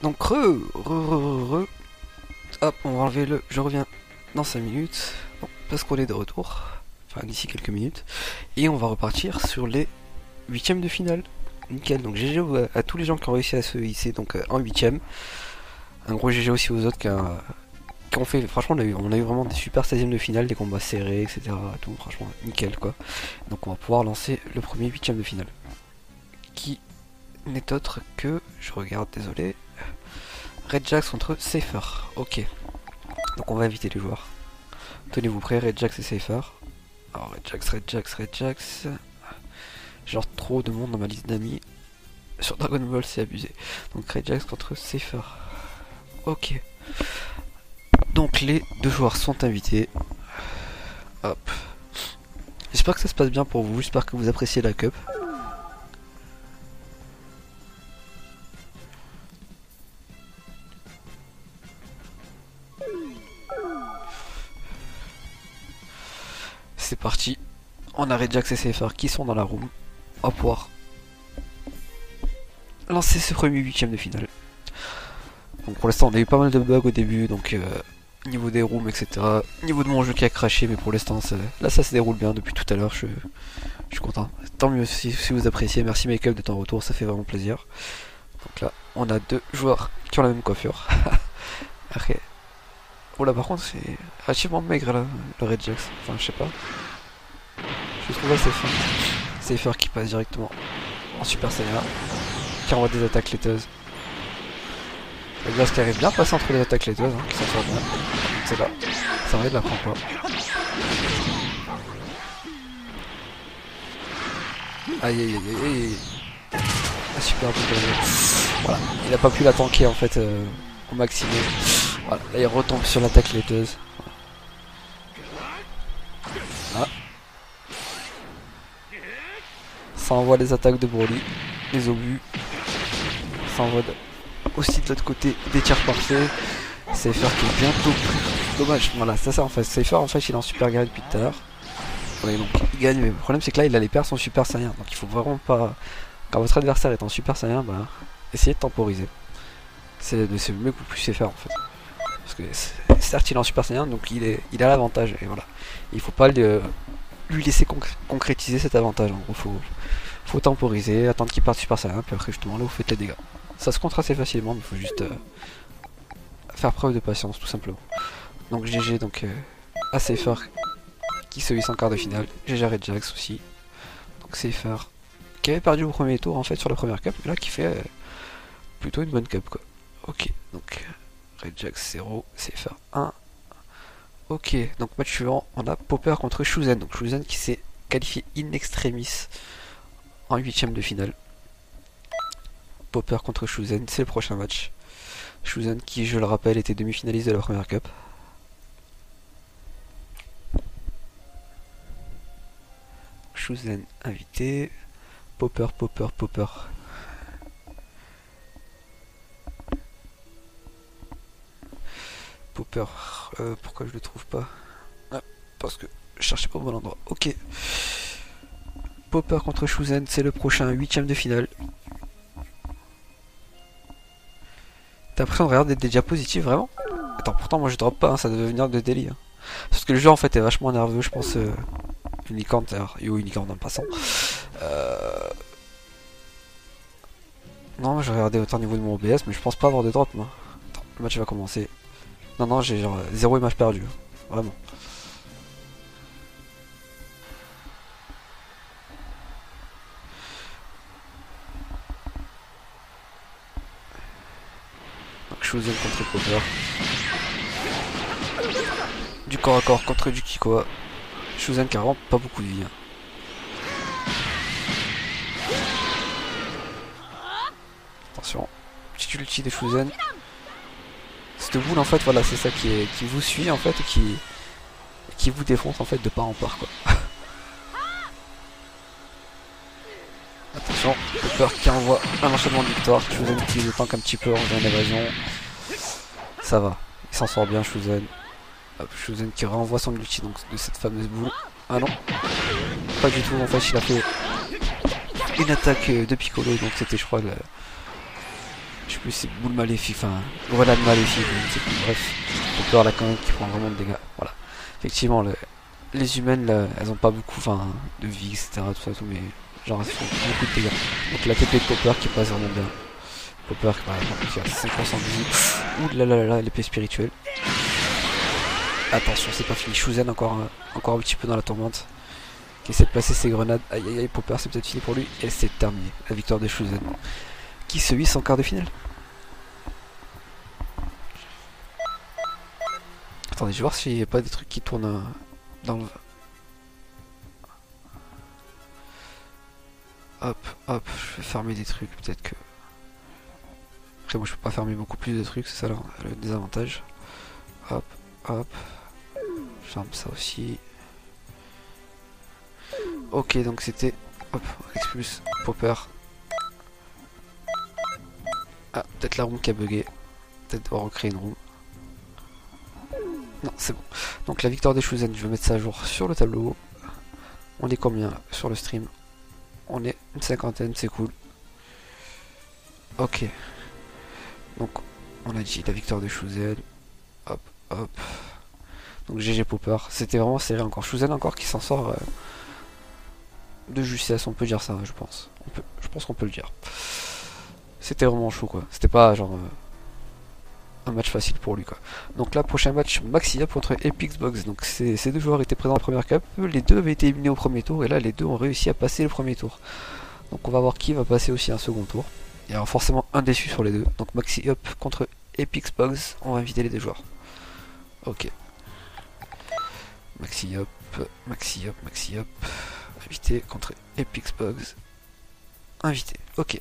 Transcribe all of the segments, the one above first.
Donc hop, on va enlever le je reviens dans 5 minutes. Bon, parce qu'on est de retour. Enfin d'ici quelques minutes. Et on va repartir sur les huitièmes de finale. Nickel, donc GG à tous les gens qui ont réussi à se hisser donc en huitième. Un gros GG aussi aux autres qui ont fait, franchement on a eu vraiment des super 16e de finale, des combats serrés, etc. Tout, franchement nickel quoi. Donc on va pouvoir lancer le premier huitième de finale. Qui n'est autre que, je regarde, désolé, Red Jax contre Cypher. Ok, donc on va inviter les joueurs. Tenez-vous prêts, Red Jax et Cypher. Alors Red Jax. Genre trop de monde dans ma liste d'amis. Sur Dragon Ball c'est abusé. Donc Red Jax contre Cypher. Ok. Donc les deux joueurs sont invités. Hop. J'espère que ça se passe bien pour vous, j'espère que vous appréciez la cup. C'est parti. On a Red Jax et Cypher qui sont dans la room. On va pouvoir lancer ce premier huitième de finale. Donc pour l'instant on a eu pas mal de bugs au début, donc niveau des rooms, etc. Niveau de mon jeu qui a craché, mais pour l'instant là ça se déroule bien depuis tout à l'heure, je suis content. Tant mieux si vous appréciez, merci Makeup de ton retour, ça fait vraiment plaisir. Donc là on a deux joueurs qui ont la même coiffure. Après, oh là par contre c'est relativement maigre là, le Red Jax, enfin je sais pas. Je trouve assez fin. Cypher qui passe directement en Super Saiyan, qui envoie des attaques laiteuses. Le glace qui arrive bien passer entre les attaques laiteuses, hein, qui s'en sort bien. C'est là, ça va, il la prend pas. Aïe aïe aïe aïe aïe. Ah, super bien. Voilà, il a pas pu la tanker en fait au maximum. Voilà, là il retombe sur l'attaque laiteuse. Là. Ça envoie les attaques de Broly, les obus. Ça envoie aussi de l'autre côté des tirs parfaits. Cypher qui est bientôt plus dommage. Voilà, c'est ça en fait. Cypher en fait il est en super guerre depuis tout à l'heure. Oui, donc il gagne, mais le problème c'est que là il allait perdre son super saiyan. Donc il faut vraiment pas. Quand votre adversaire est en super saiyan, bah essayez de temporiser. C'est le mieux que vous puissiez faire en fait. Parce que certes il est en super saiyan, donc il a l'avantage. Et voilà. Il faut pas lui laisser concrétiser cet avantage. En gros, faut temporiser, attendre qu'il parte super saiyan, puis après justement là vous faites les dégâts. Ça se contre assez facilement, mais il faut juste faire preuve de patience tout simplement. Donc GG donc à Cypher qui se hisse en quart de finale. GG Red Jax aussi. Donc Cypher qui avait perdu au premier tour en fait sur la première cup, mais là qui fait plutôt une bonne cup quoi. Ok, donc Red Jax 0, Cypher 1. Ok, donc match suivant, on a Popper contre Shuzen. Donc Shuzen qui s'est qualifié in extremis en huitième de finale. Popper contre Shuzen, c'est le prochain match. Shuzen qui, je le rappelle, était demi-finaliste de la première cup. Shuzen invité. Popper. Popper, pourquoi je le trouve pas? Ah, parce que je cherchais pas au bon endroit. Ok. Popper contre Shuzen, c'est le prochain huitième de finale. T'as l'impression de regarder des diapositives vraiment? Attends, pourtant moi je drop pas, hein, ça devait venir de Delhi. Hein. Parce que le jeu en fait est vachement nerveux, je pense. Unicorn, yo Unicorn en passant. Non, j'ai regardé autant au niveau de mon OBS, mais je pense pas avoir de drop moi. Attends, le match va commencer. Non, j'ai genre 0 image perdue. Vraiment. Donc Shuzen contre Popper. Du corps à corps contre du Kikoa. Shuzen qui a vraiment pas beaucoup de vie. Hein. Attention. Petit ulti de Shuzen. Cette boule en fait, voilà, c'est ça qui vous suit en fait et qui vous défonce en fait de part en part quoi. Attention, Popper qui envoie un enchaînement de victoire. Shuzen qui le tank un petit peu en faisant une évasion. Ça va, il s'en sort bien Shuzen. Hop, Shuzen qui renvoie son ulti donc de cette fameuse boule. Ah non, pas du tout, en fait il a fait une attaque de Piccolo, donc c'était je crois Je sais plus si c'est boule maléfique, enfin grenade maléfique, je sais plus, bref. Popper là quand même qui prend vraiment de dégâts. Voilà. Effectivement les humaines là, elles ont pas beaucoup de vie, etc. Tout ça, tout, mais genre elles font beaucoup de dégâts. Donc la TP de Popper qui passe vraiment bien. Popper par exemple qui a 5% de vie. Ouh là là là, l'épée spirituelle. Attention, c'est pas fini. Shuzen encore un petit peu dans la tourmente. Qui essaie de placer ses grenades. Aïe aïe aïe, Popper c'est peut-être fini pour lui. Et c'est terminé. La victoire de Shuzen. Qui se hisse en quart de finale. Attendez, je vais voir s'il n'y a pas des trucs qui tournent dans le... Hop, hop, je vais fermer des trucs, peut-être que... Après moi je peux pas fermer beaucoup plus de trucs, c'est ça le désavantage. Hop, hop. Je ferme ça aussi. Ok, donc c'était... Hop, expulse, Popper. Ah, peut-être la room qui a bugué. Peut-être devoir recréer une room. Non, c'est bon. Donc la victoire des Shuzen, je vais mettre ça à jour sur le tableau. On est combien là, sur le stream? On est une cinquantaine, c'est cool. Ok. Donc on a dit la victoire de Shuzen. Hop, hop. Donc GG Popper. C'était vraiment serré encore. Shuzen encore qui s'en sort de justesse, on peut dire ça, je pense. Je pense qu'on peut le dire. C'était vraiment chaud quoi. C'était pas genre... un match facile pour lui quoi. Donc là prochain match Maxi Up contre Epixbox. Donc ces deux joueurs étaient présents en première cup, les deux avaient été éliminés au premier tour et là les deux ont réussi à passer le premier tour. Donc on va voir qui va passer aussi un second tour. Il y aura forcément un déçu sur les deux. Donc Maxi Up contre Epixbox, on va inviter les deux joueurs. Ok. Maxi Up, Maxi Up, Maxi Up. Invité contre Epixbox. Invité, ok.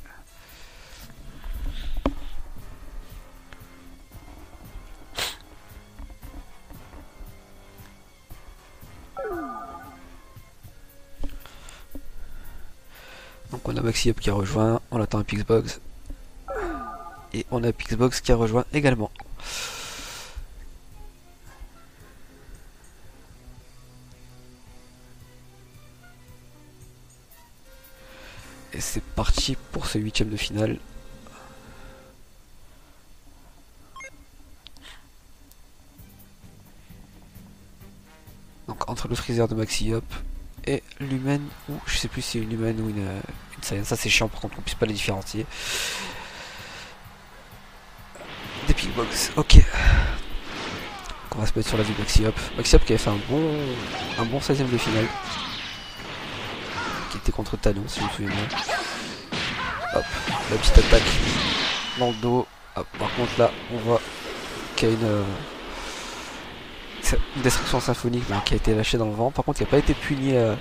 Donc on a Maxi Up qui a rejoint, on attend Epixbox. Et on a Epixbox qui a rejoint également. Et c'est parti pour ce 8ème de finale. Donc entre le freezer de Maxi Up et l'humaine, ou je sais plus si c'est une humaine ou une Saiyan. Ça c'est chiant par contre qu'on puisse pas les différencier. Des Epixbox, ok. Donc on va se mettre sur la vie de Maxi Up. Maxi Up qui avait fait un bon 16ème de finale. Qui était contre Talon si je me souviens bien. Hop, la petite attaque dans le dos. Hop, par contre là on voit qu'il y a une destruction symphonique qui a été lâchée dans le vent. Par contre, il n'a pas été puni à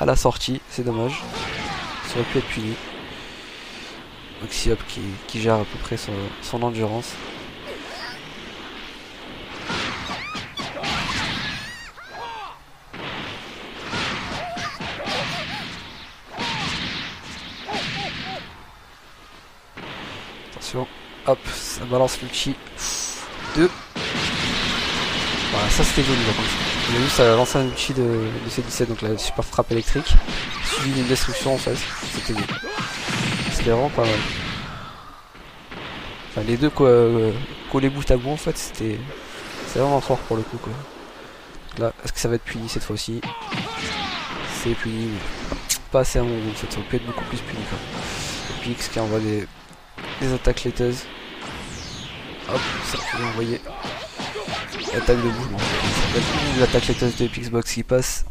la sortie. C'est dommage. Ça aurait pu être puni. Maxi Up qui gère à peu près son endurance. Attention. Hop, ça balance l'ulti. 2. Voilà, ça c'était joli par contre. Vous avez vu, ça a lancé un ulti de C17, donc la super frappe électrique, suivi d'une destruction en face. C'était bien. C'était vraiment pas mal. Enfin, les deux collés bout à bout en fait, c'est vraiment fort pour le coup quoi. Donc là, est-ce que ça va être puni cette fois-ci? C'est puni, mais pas assez à mon goût. En fait, ça aurait pu être beaucoup plus puni quoi. Et Pix qui envoie des attaques laiteuses. Hop, ça peut envoyer. Attaque de mouvement. L'attaque laiteuse de Epixbox qui passe.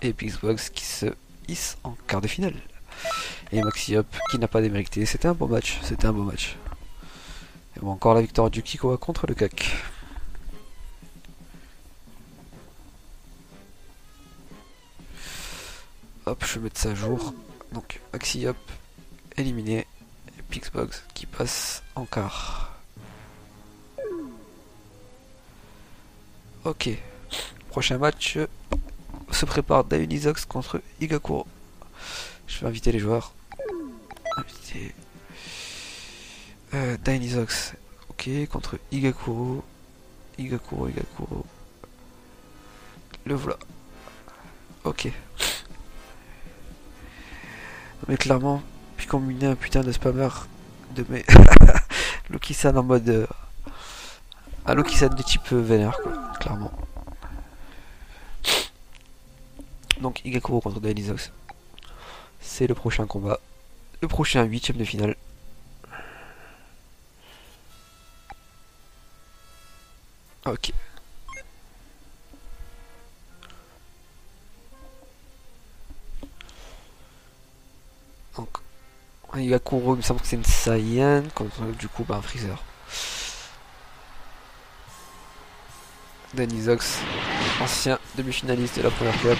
Et Epixbox qui se hisse en quart de finale. Et Maxi Up qui n'a pas démérité. C'était un bon match. C'était un beau match. Et bon, encore la victoire du Kikoa contre le CAC. Hop, je vais mettre ça à jour. Donc Maxi Up éliminé. Epixbox qui passe en quart. Ok, prochain match se prépare Dionysox contre Igakuro. Je vais inviter les joueurs. Inviter Dionysox, ok, contre Igakuro. Igakuro. Le voilà. Ok. Mais clairement, combiné un putain de spammer de mes Loki-san en mode un Loki-san de type vénère quoi, clairement. Donc Igakuro contre Dailyzox. C'est le prochain combat. Le prochain 8ème de finale. Ok. Donc Igakuro, il me semble que c'est une Saiyan, contre du coup un Freezer. Dailyzox, ancien demi-finaliste de la première cup.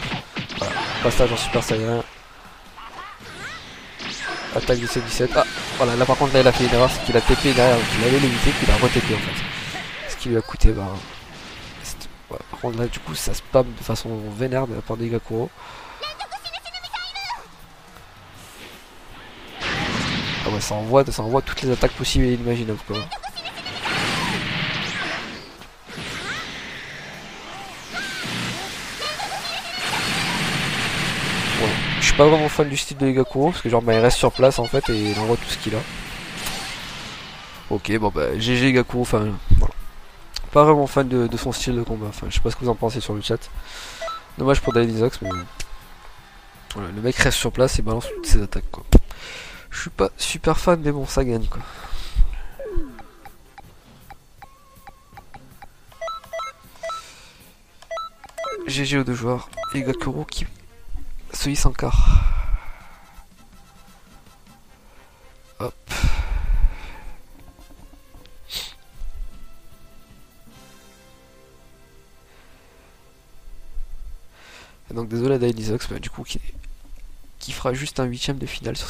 Voilà, passage en Super Saiyan. Attaque du C17. Ah, voilà, là par contre, là il a fait une erreur, c'est qu'il a TP derrière, donc il allait l'éviter, puis il a re-TP en fait. Ce qui lui a coûté, bah. Ouais, par contre, là du coup, ça spam de façon vénère de la part d'Igakuro. Ah ouais, ça envoie toutes les attaques possibles et inimaginables quoi. Ouais. Je suis pas vraiment fan du style de Igakuro parce que genre bah, il reste sur place en fait et il envoie tout ce qu'il a. Ok, bon bah GG Igakuro, enfin voilà. Pas vraiment fan de son style de combat, enfin je sais pas ce que vous en pensez sur le chat. Dommage pour Dailyzox mais voilà, le mec reste sur place et balance toutes ses attaques quoi. Je suis pas super fan mais bon ça gagne quoi. GG aux deux joueurs, Igakuro qui se hisse en quart. Hop. Et donc désolé à Dailyzox, mais du coup qui fera juste un 8ème de finale sur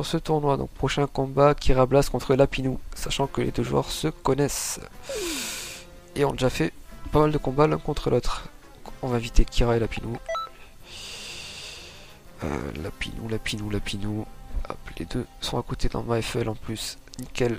ce tournoi. Donc prochain combat, Kira Blast contre Lapinou, sachant que les deux joueurs se connaissent et ont déjà fait pas mal de combats l'un contre l'autre. On va inviter Kira et Lapinou. Lapinou. Hop, les deux sont à côté dans MyFL en plus. Nickel.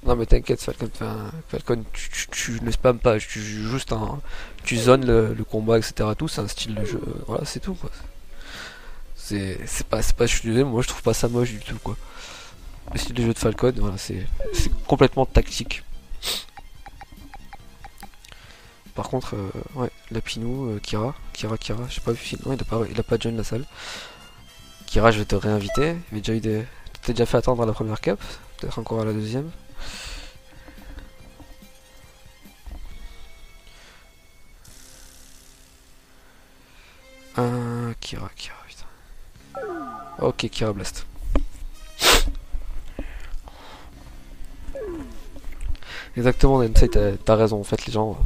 Non mais t'inquiète Falcon, Falcon tu ne spam pas, tu juste tu zones le combat etc tout, c'est un style de jeu, voilà c'est tout quoi. C'est pas je suis désolé, moi je trouve pas ça moche du tout quoi. Le style de jeu de Falcon, voilà c'est complètement tactique. Par contre ouais, Lapinou, Kira, j'ai pas vu si non il a pas join la salle. Kira je vais te réinviter, il déjà eu des. T'es déjà fait attendre à la première cap, peut-être encore à la deuxième. Kira, putain. Ok, Kira Blast. Exactement, Densei, t'as raison. En fait, les gens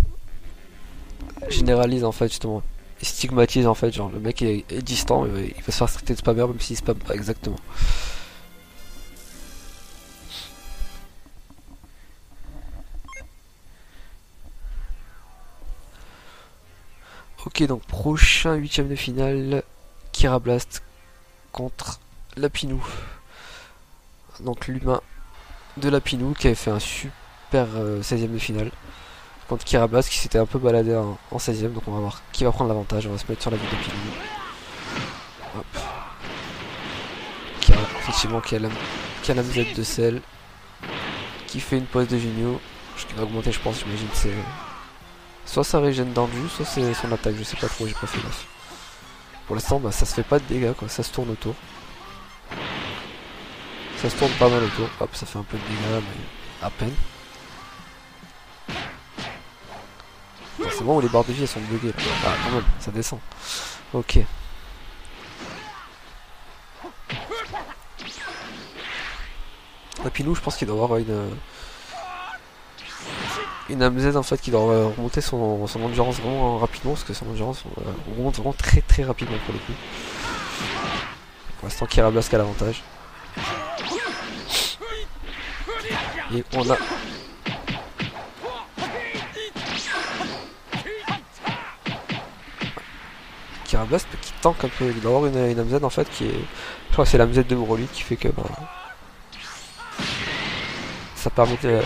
généralisent en fait justement. Ils stigmatisent en fait, genre le mec est distant, il va se faire traiter de spammer même s'il spamme pas exactement. Ok, donc prochain 8ème de finale, Kira Blast contre Lapinou. Donc l'humain de Lapinou qui avait fait un super 16ème de finale contre Kira Blast qui s'était un peu baladé en 16ème. Donc on va voir qui va prendre l'avantage. On va se mettre sur la vie de Lapinou. Hop. Kira, effectivement, qui a la musette de sel, qui fait une pose de Jinyu. Qui va augmenter, je pense, j'imagine. C'est soit sa régène d'Anju, soit c'est son attaque. Je sais pas trop, j'ai pas fait gaffe. Pour l'instant, bah, ça se fait pas de dégâts, quoi. Ça se tourne autour. Ça se tourne pas mal autour. Hop, ça fait un peu de dégâts, mais à peine. C'est bon où les barres de vie elles sont buggées là. Ah, quand même, ça descend. Ok. Lapinou, je pense qu'il doit avoir une AMZ en fait qui doit remonter son endurance vraiment rapidement parce que son endurance remonte vraiment très très rapidement pour le coup. Pour l'instant, Kira Blast a l'avantage. Et on a Kira Blast qui tank un peu. Il doit avoir une MZ en fait qui est. Je crois que c'est la MZ de Broly qui fait que ça permet de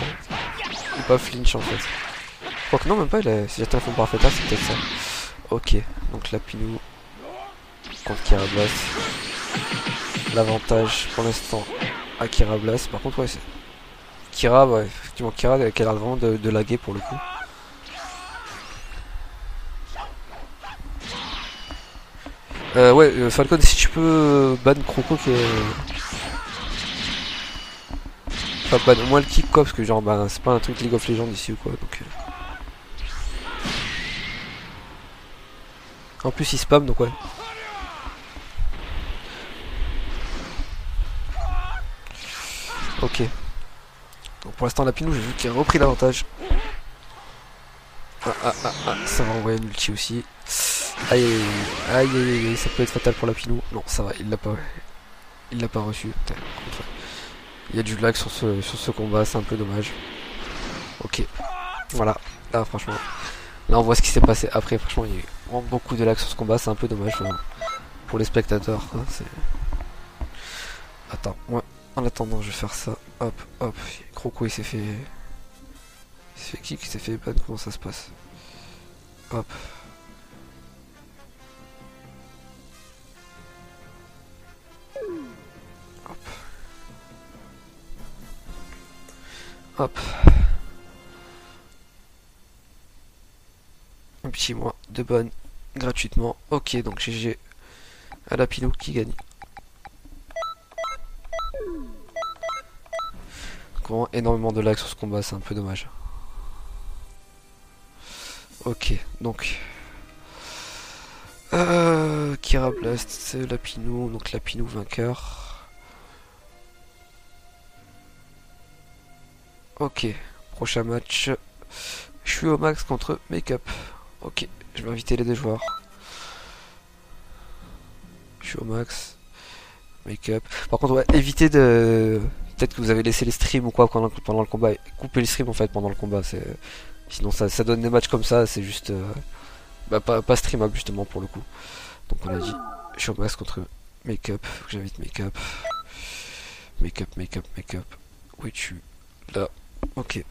pas flinch en fait. Je crois que non, même pas, si j'étais un fond parfait là, c'est peut-être ça. Ok, donc Lapinou contre Kira Blast. L'avantage pour l'instant à Kira Blast. Par contre, ouais, c'est. Kira, ouais, effectivement, Kira qui a l'air vraiment de laguer pour le coup. Ouais, Falcon, si tu peux ban Croco qui est. Enfin, ban au moins le kick quoi, parce que genre, bah, c'est pas un truc League of Legends ici ou quoi, donc. En plus, il spam, donc ouais. Ok. Donc pour l'instant, Lapinou, j'ai vu qu'il a repris l'avantage. Ça va envoyer un ulti aussi. Aïe aïe aïe aïe, ça peut être fatal pour Lapinou. Non, ça va, il l'a pas reçu. Putain, il y a du lag sur ce combat, c'est un peu dommage. Ok, voilà, là franchement, là on voit ce qui s'est passé après. Franchement, il y a eu vraiment beaucoup de lag sur ce combat, c'est un peu dommage pour les spectateurs. Attends, moi en attendant, je vais faire ça. Hop, hop, Croco il s'est fait. Il s'est fait kick, il s'est fait ban, comment ça se passe? Hop. Hop. Hop. Un petit mois de bonne gratuitement. Ok, donc GG à Lapinou qui gagne. Vraiment énormément de lag sur ce combat, c'est un peu dommage. Ok, donc Kira Blast, c'est Lapinou, donc Lapinou vainqueur. Ok, prochain match. Je suis au max contre Makeup. Ok, je vais inviter les deux joueurs. Je suis au max. Makeup. Par contre, ouais, évitez de. Peut-être que vous avez laissé les streams ou quoi pendant le combat. Coupez les streams en fait pendant le combat. Sinon, ça donne des matchs comme ça. C'est juste. Bah, pas streamable justement pour le coup. Donc, on a dit. Je suis au max contre Makeup. Faut que j'invite Makeup. Makeup. Où es-tu? Là. Ok.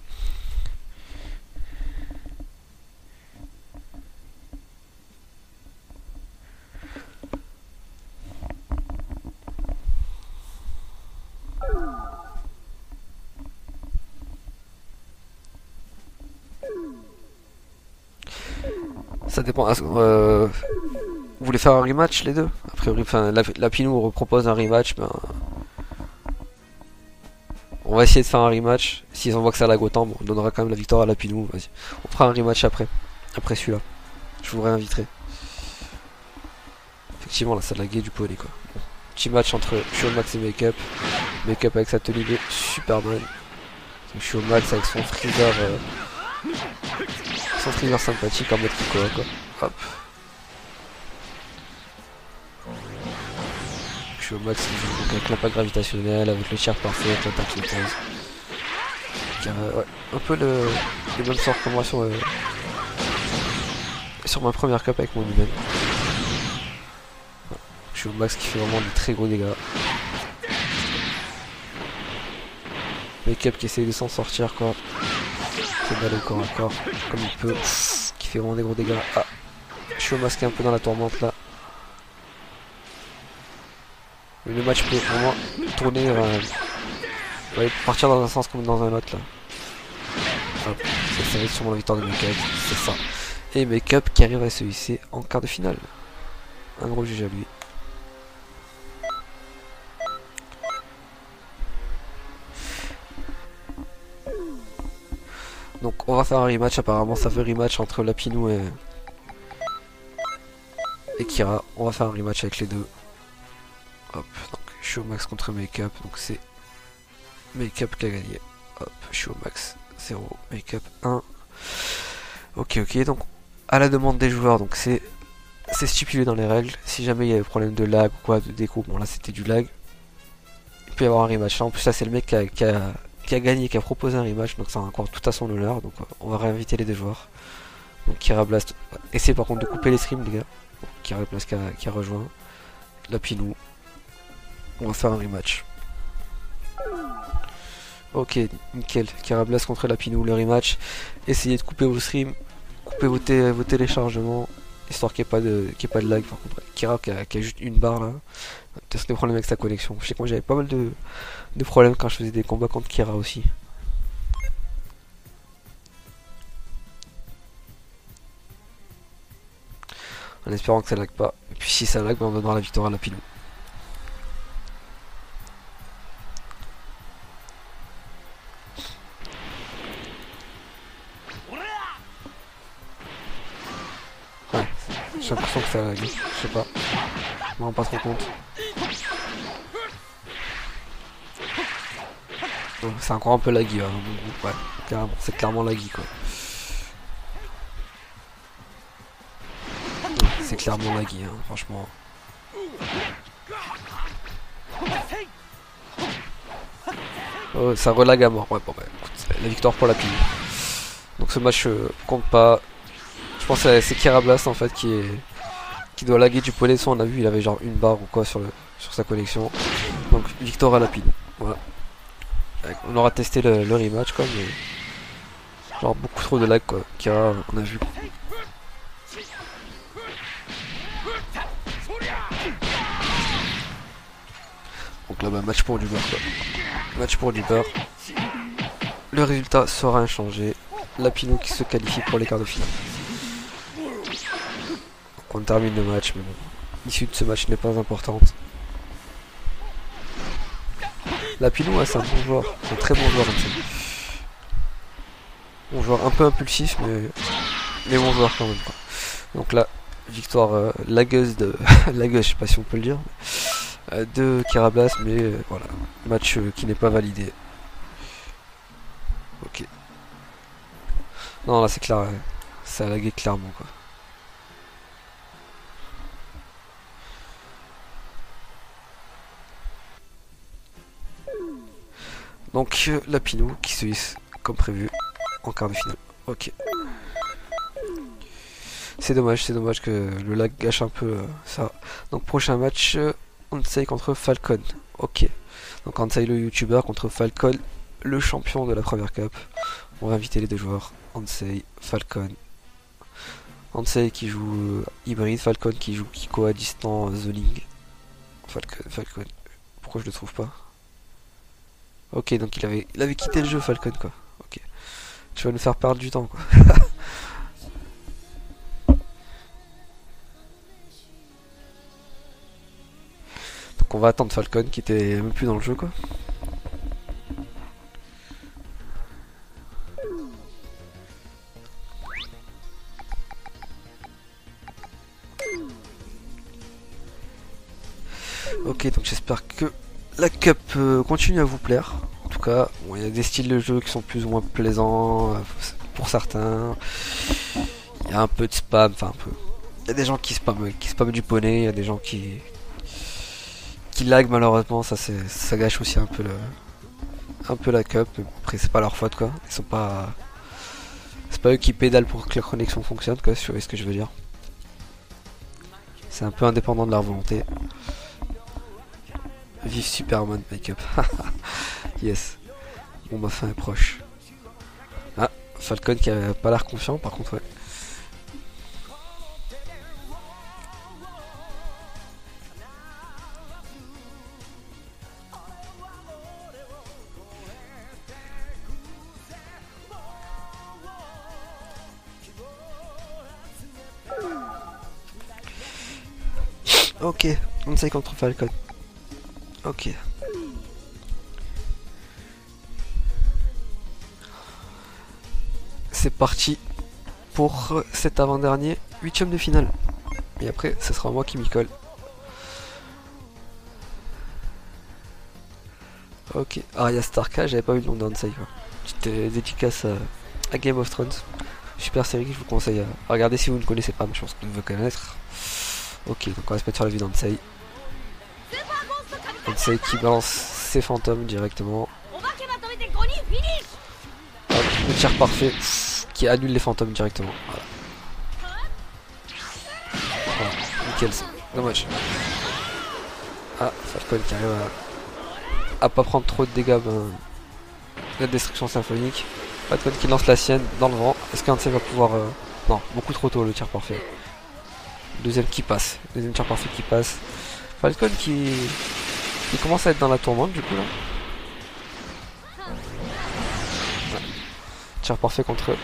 Ça dépend. Vous voulez faire un rematch les deux? A priori, enfin, Lapinou propose un rematch. Ben, on va essayer de faire un rematch. S'ils envoient que ça lag autant, bon, on donnera quand même la victoire à Lapinou. Vas-y. On fera un rematch après. Après celui-là. Je vous réinviterai. Effectivement, là, ça laguait du poly quoi. Bon. Petit match entre Showmax et Makeup. Makeup avec sa tenue de Superman. Showmax avec son freezer. Son freezer sympathique en mode Kikoa quoi. Hop. Je suis au max donc avec l'impact gravitationnel, avec le tir parfait, avec l'attaque létale. Ouais, un peu les mêmes sorts que moi sur ma première cup avec mon humain. Ouais. Je suis au max qui fait vraiment de très gros dégâts. Makeup qui essaye de s'en sortir quoi. Qui balle au corps à corps comme il peut. Qui fait vraiment des gros dégâts. Ah, je suis au masque un peu dans la tourmente là. Mais le match peut vraiment tourner, ouais, partir dans un sens comme dans un autre là. Hop, ça va être sûrement la victoire de Makeup, c'est ça. Et Makeup qui arrive à se hisser en quart de finale. Un gros GG à lui. Donc on va faire un rematch, apparemment ça fait rematch entre Lapinou et Kira. On va faire un rematch avec les deux. Hop, donc je suis au max contre Makeup, donc c'est Makeup qui a gagné. Hop, je suis au max 0, Makeup 1. Ok, donc à la demande des joueurs, donc c'est stipulé dans les règles. Si jamais il y a des problèmes de lag ou quoi, de déco, bon là c'était du lag. Il peut y avoir un rematch. Là en plus là c'est le mec qui a gagné, qui a proposé un rematch, donc ça a encore tout à son honneur. Donc on va réinviter les deux joueurs. Donc Kira Blast, essayez par contre de couper les streams les gars. Kirablast qui a rejoint. Lapinou. On va faire un rematch. Ok, nickel. Kirablast contre Lapinou, le rematch. Essayez de couper vos streams, couper vos téléchargements, histoire qu'il n'y ait pas de lag. Par contre, Kira qui a juste une barre là. Peut-être des problèmes avec sa connexion. Je sais que moi j'avais pas mal de problèmes quand je faisais des combats contre Kira aussi. En espérant que ça lag pas. Et puis si ça lag, on donnera la victoire à Lapinou. Ouais, j'ai l'impression que ça lag. Je sais pas. Je me rends pas trop compte. C'est encore un peu laggy, hein, ouais, carrément, c'est clairement laggy quoi. C'est clairement laggy, hein, franchement. Oh, ça relag à mort, ouais, bon bah écoute, la victoire pour Lapinou. Donc ce match compte pas. Je pense que c'est Kirablast en fait qui doit laguer du poney. Soit on a vu il avait genre une barre ou quoi sur sa connexion. Donc victoire à Lapinou, voilà. On aura testé le rematch quoi, mais genre beaucoup trop de lag quoi, Kira on a vu. Donc là bah match pour du beurre quoi. Match pour du beurre. Le résultat sera inchangé. Lapinou qui se qualifie pour les quarts de finale. Donc on termine le match, mais bon, l'issue de ce match n'est pas importante. Lapinou, ouais, c'est un bon joueur, c'est un très bon joueur. Bon joueur un peu impulsif, mais bon joueur quand même. Quoi. Donc là, victoire lagueuse de lagueuse, je sais pas si on peut le dire, de Kirablast, mais voilà, match qui n'est pas validé. Ok. Non là c'est clair, ça a lagué clairement quoi. Donc Lapinou qui se hisse comme prévu en quart de finale. Ok. C'est dommage que le lag gâche un peu ça. Donc prochain match, Ansei contre Falcon. Ok. Donc Ansei le youtubeur contre Falcon, le champion de la première cup. On va inviter les deux joueurs, Ansei, Falcon. Ansei qui joue hybride, Falcon qui joue Kiko à distance, zoning. Falcon. Pourquoi je le trouve pas? Ok, donc il avait quitté le jeu Falcon quoi. Ok. Tu vas nous faire perdre du temps quoi. Donc on va attendre Falcon qui était même plus dans le jeu quoi. Ok, donc j'espère que la cup continue à vous plaire. En tout cas, bon, il y a des styles de jeu qui sont plus ou moins plaisants pour certains. Il y a un peu de spam, enfin un peu. Il y a des gens qui spamment du poney, il y a des gens qui lag malheureusement, ça gâche aussi un peu la cup. Mais bon, après c'est pas leur faute quoi. Ils sont pas, c'est pas eux qui pédalent pour que la connexion fonctionne quoi. Si vous voyez ce que je veux dire. C'est un peu indépendant de leur volonté. Vive Superman Make-up. Yes. Bon ma fin est proche. Ah, Falcon qui a pas l'air confiant par contre ouais. Ok, on sait contre Falcon. Ok. C'est parti pour cet avant-dernier 8ème de finale. Et après, ce sera moi qui m'y colle. Ok. Arya Starka, j'avais pas vu le nom d'Ansei. Petite dédicace à Game of Thrones. Super série que je vous conseille à regarder si vous ne connaissez pas, mais je pense que vous devez connaître. Ok, donc on va se mettre sur la vue d'Ansei. Ansei qui balance ses fantômes directement. Hop, le tir parfait qui annule les fantômes directement. Voilà. Voilà. kills. Dommage. Ah, Falcon qui arrive à pas prendre trop de dégâts. Ben, la destruction symphonique. Falcon qui lance la sienne dans le vent. Est-ce qu'Hansei va pouvoir... Non, beaucoup trop tôt le tir parfait. Deuxième qui passe. Deuxième tir parfait qui passe. Falcon qui commence à être dans la tourmente du coup là. Ouais. Tir parfait contre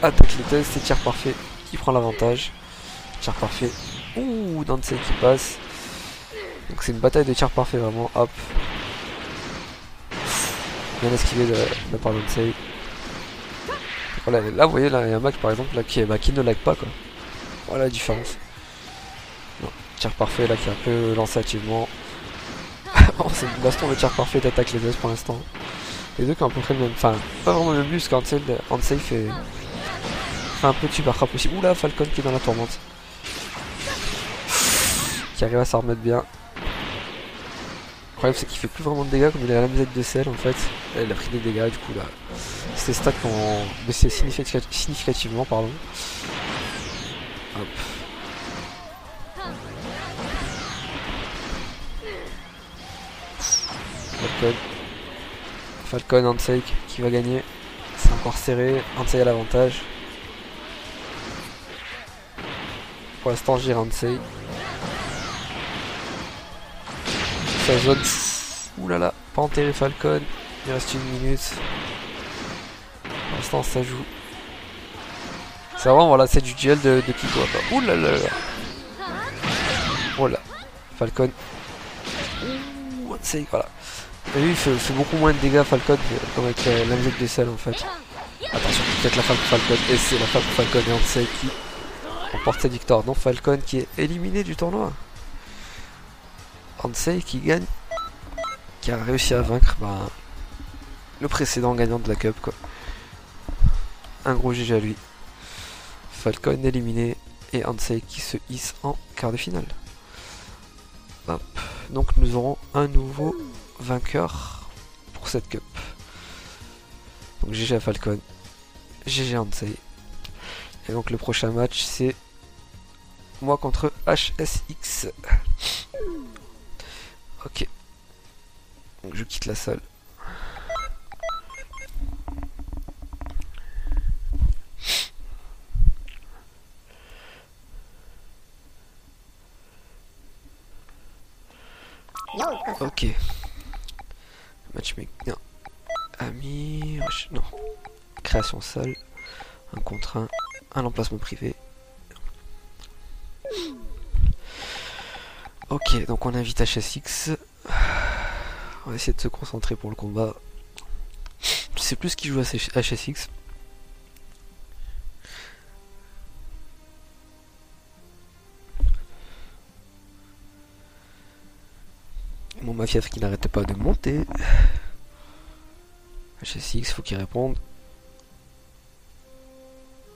attaque les c'est tir parfait qui prend l'avantage. Tir parfait. Ouh, Hansei qui passe. Donc c'est une bataille de tir parfait vraiment. Hop. Bien esquivé de la part d'Hansei. Voilà, là vous voyez là il y a un mec par exemple là, qui ne lag pas quoi. Voilà la différence. Non, tir parfait là qui est un peu lancé activement. Oh, c'est une baston de tir parfait d'attaque les deux pour l'instant. Les deux qui ont à peu près le même. Enfin, pas vraiment le but parce qu'Hansei fait un peu de super frappe aussi. Oula, Falcon qui est dans la tourmente. Qui arrive à s'en remettre bien. Le problème c'est qu'il fait plus vraiment de dégâts comme il a la MZ de sel en fait. Il a pris des dégâts du coup là. Ses stats ont baissé significativement pardon. Hop. Falcon, Hansei qui va gagner. C'est encore serré. Hansei a l'avantage. Pour l'instant, j'ai Hansei. Sa zone. Oulala, pas enterré Falcon. Il reste 1 minute. Pour l'instant, ça joue. C'est vraiment, voilà, c'est du duel de Kiko. Oulala. Voilà. Falcon. Ouh, Hansei, voilà. Et lui il fait beaucoup moins de dégâts Falcon comme avec l'injecte de sel en fait. Attention, peut-être la frappe pour Falcon. Et c'est la frappe pour Falcon et Hansei qui remporte cette victoire. Donc Falcon qui est éliminé du tournoi. Hansei qui gagne. Qui a réussi à vaincre le précédent gagnant de la Cup quoi. Un gros GG à lui. Falcon éliminé et Hansei qui se hisse en quart de finale. Hop. Donc nous aurons un nouveau vainqueur pour cette cup. Donc GG à Falcon, GG Hansei. Et donc le prochain match c'est moi contre HSX. Ok. Donc je quitte la salle. Ok. Matchmaking. Non. Ami. Non. Création salle. Un contre un emplacement privé. Ok, donc on invite HSX. On va essayer de se concentrer pour le combat. Je sais plus qui joue à HSX. Mon mafia qui n'arrêtait pas de monter. HSX, faut qu'il réponde.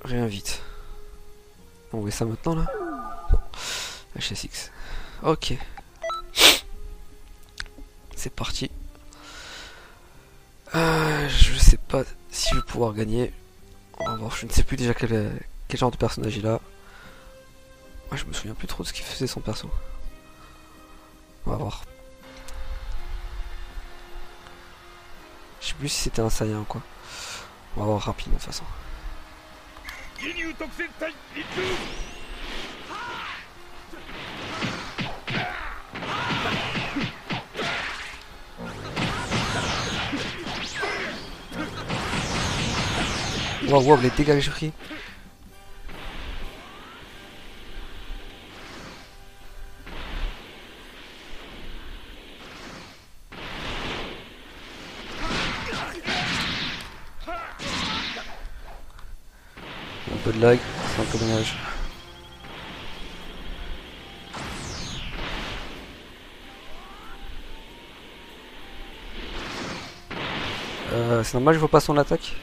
Réinvite. On voit ça maintenant là? Non. HSX. Ok. C'est parti. Je sais pas si je vais pouvoir gagner. On va voir. Je ne sais plus déjà quel genre de personnage il a. Moi je me souviens plus trop de ce qu'il faisait son perso. On va voir. Je sais plus si c'était un Saiyan ou quoi. On va voir rapidement de toute façon. Waouh, wow, les dégâts que j'ai pris. Un peu de lag, c'est un peu dommage. C'est normal, je vois pas son attaque.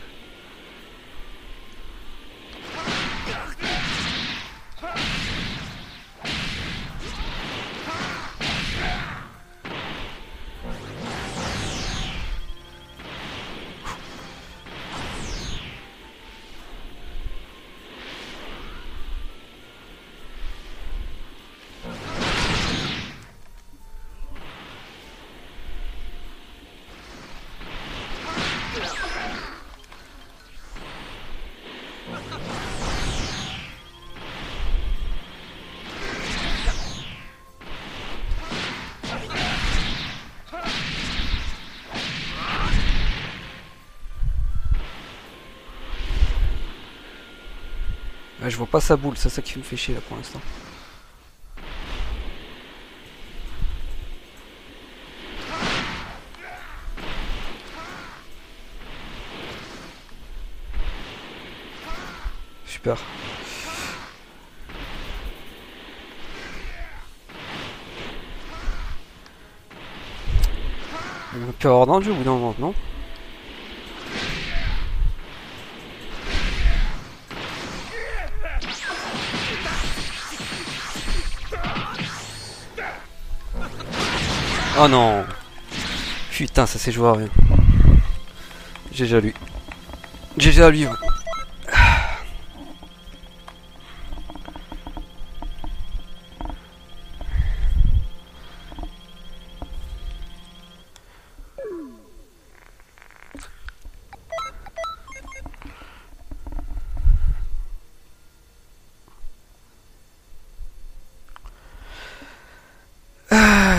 Ouais, je vois pas sa boule, c'est ça qui me fait chier là pour l'instant. Super. On peut avoir rendu au bout d'un moment, non? Oh non! Putain, ça s'est joué à rien. GG à lui. GG à lui. Ouais.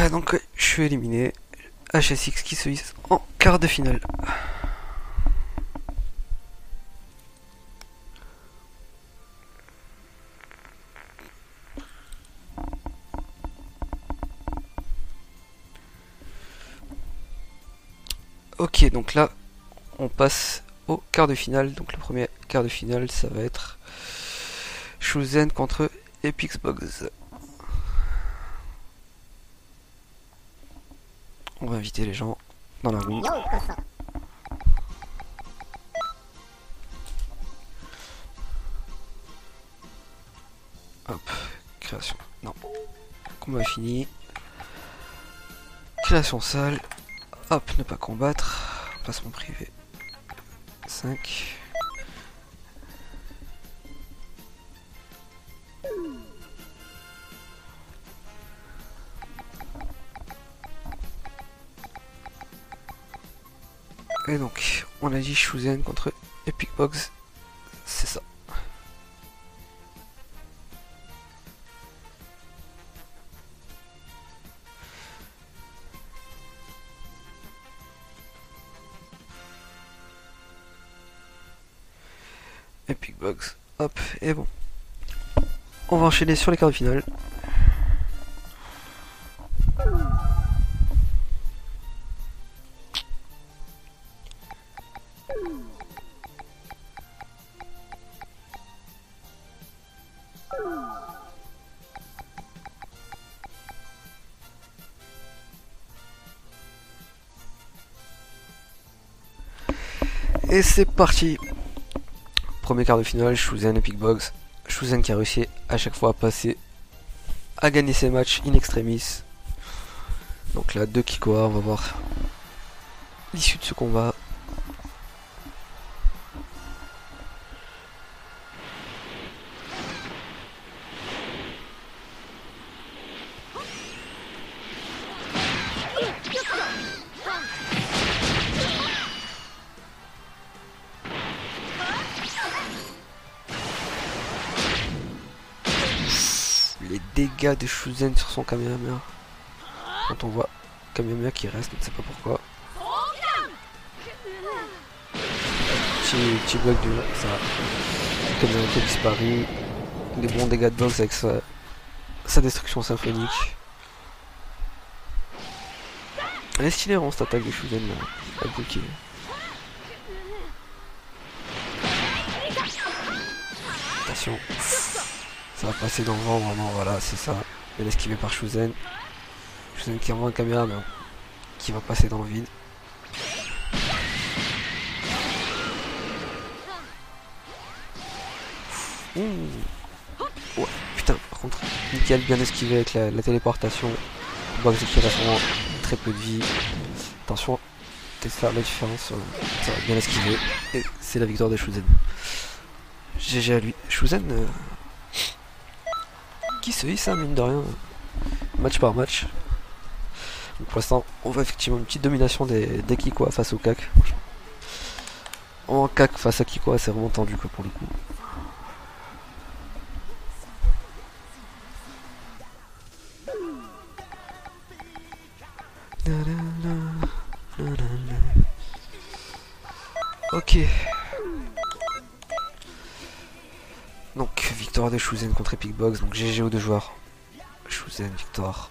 Donc je suis éliminé. HSX qui se hisse en quart de finale. Ok, donc là on passe au quart de finale. Donc le premier quart de finale ça va être Shuzen contre Epixbox. On va inviter les gens dans la room. Hop, création. Non. Combat fini. Création salle. Hop, ne pas combattre. Placement privé. 5. Et donc, on a dit Shuzen contre Epixbox. C'est ça. Epixbox. Hop, et bon. On va enchaîner sur les quarts de finale. Et c'est parti. Premier quart de finale, Shuzen Epixbox. Shuzen qui a réussi à chaque fois à passer, à gagner ses matchs in extremis. Donc là, 2 Kikoa, on va voir l'issue de ce combat. Les dégâts de Shuzen sur son Kamehameha. Quand on voit Kamehameha qui reste, on ne sait pas pourquoi. Petit bloc du ça. Kamehameha qui a disparu. Des bons dégâts de box avec sa destruction symphonique. Elle est stylée cette attaque de Shuzen là. Avec Bulky. Attention. Ça va passer dans le vent vraiment, voilà, c'est ça. Elle est esquivée par Shuzen. Shuzen qui envoie un caméra mais qui va passer dans le vide. Ouh. Ouais, putain, par contre, nickel, bien esquivé avec la téléportation. Box qui reste vraiment très peu de vie. Attention, peut-être faire la différence. Ça va bien esquiver. Et c'est la victoire de Shuzen. GG à lui. Shuzen qui se hisse, mine de rien, match par match. Donc pour l'instant, on voit effectivement une petite domination des Kikoa face au CAC. En CAC face à Kikoa, c'est vraiment tendu quoi, pour le coup. Ok. Donc victoire de Shuzen contre Epic Box, donc GG aux deux joueurs. Shuzen, victoire.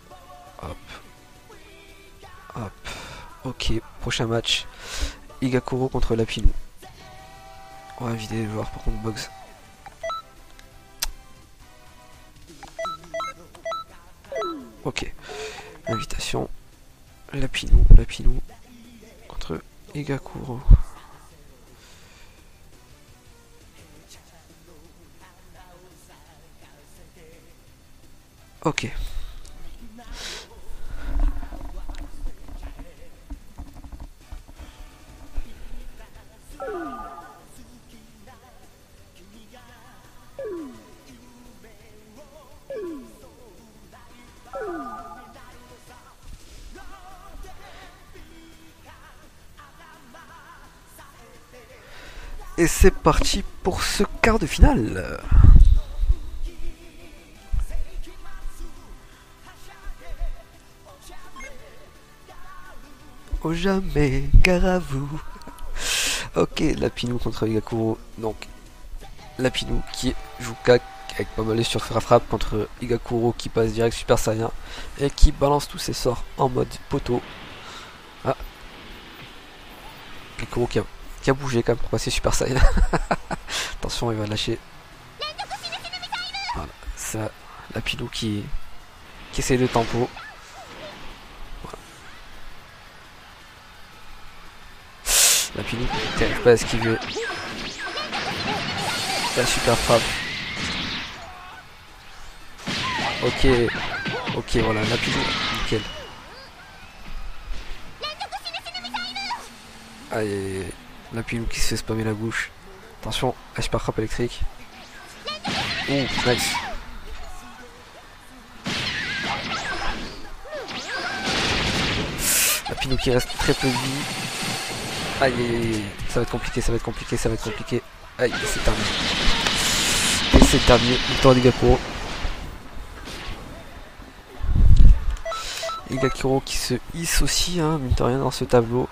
Hop. Hop. Ok, prochain match. Igakuro contre Lapinou. On va vider les joueurs par contre Box. Ok. Invitation. Lapinou contre Igakuro. Ok. Et c'est parti pour ce quart de finale. Oh jamais, gare à vous. Ok, Lapinou contre Igakuro. Donc, Lapinou qui joue CAC avec pas mal de frappe contre Igakuro qui passe direct Super Saiyan et qui balance tous ses sorts en mode poteau. Ah, Igakuro qui a bougé quand même pour passer Super Saiyan. Attention, il va lâcher. Voilà, ça, Lapinou qui essaie de tempo. Lapinou qui n'arrive pas à esquiver. La super frappe. Ok, voilà, Lapinou, nickel. Aïe, Lapinou qui se fait spammer la bouche. Attention, la super frappe électrique. Ouh, nice. Lapinou qui reste très peu de vie. Aïe, ça va être compliqué. Aïe, c'est terminé. Et c'est terminé, victoire d'Igakuro. Igakuro qui se hisse aussi, hein, mine de rien, dans ce tableau.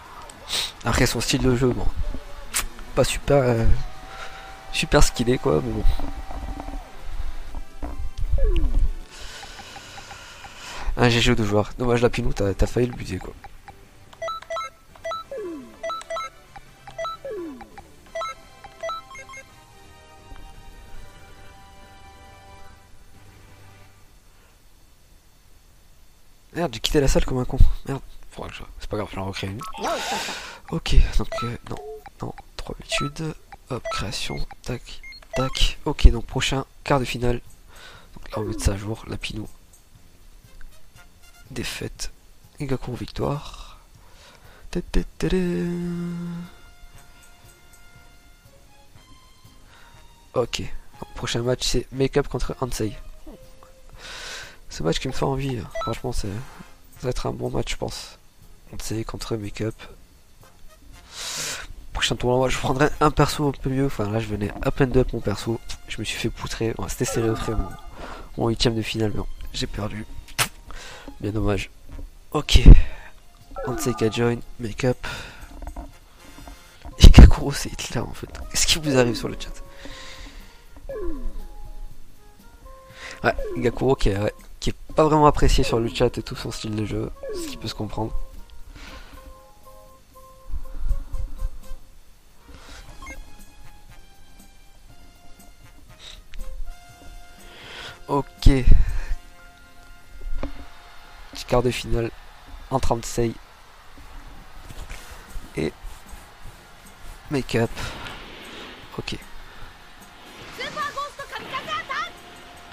Après son style de jeu, bon, pas super, super skillé quoi, mais bon. Un GG aux deux joueurs. Dommage Lapinou, t'as failli le buter quoi. Merde, j'ai quitté la salle comme un con. Merde, faudra que je... C'est pas grave, j'en recrée une. Ok, donc non, 3 habitudes. Hop, création, tac, tac. Ok, donc prochain quart de finale. Donc là on met de ça à jour, Lapinou. Défaite. Igakuro victoire. Ok, donc prochain match c'est Make-up contre Ansei. Ce match qui me fait envie, franchement ça va être un bon match je pense. Ansei contre Make-up. Prochain tournoi, je prendrai un perso un peu mieux. Enfin là je venais à peine d'up mon perso. Je me suis fait poutrer. Bon, c'était serré au trait mon 8ème de finale, mais bon, j'ai perdu. Bien dommage. Ok. Ansei qui a join, Make-up. Igakuro c'est Hitler en fait. Qu'est-ce qui vous arrive sur le chat? Ouais, Igakuro qui est pas vraiment apprécié sur le chat et tout son style de jeu, ce qui peut se comprendre. Ok. Petit quart de finale entre Ansei et Make-up. Ok.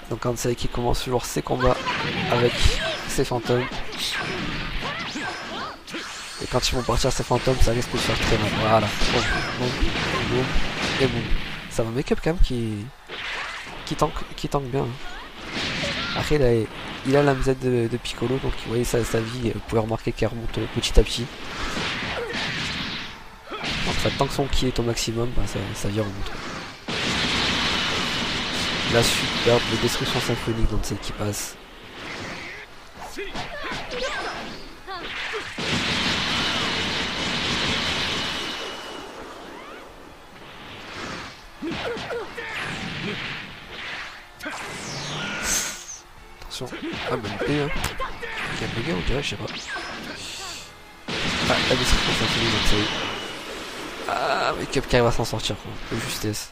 Donc Ansei qui commence toujours ses combats avec ses fantômes. Et quand ils vont partir ces fantômes, ça risque de faire très mal. Voilà. Boum, boum, boum, et boum. Ça va Make-up quand même qui tank bien. Après il a la MZ de Piccolo, donc vous voyez sa vie, vous pouvez remarquer qu'elle remonte petit à petit. En fait, tant que son ki est au maximum, bah, sa vie remonte. La superbe de destruction symphonique dans celle qui passe. Attention. Ah bah l'épée hein. Quel dégât on dirait, je sais pas. Ah, la destruction continue donc ça y est. Ah, mais Cup qui arrive à s'en sortir quoi. De justesse.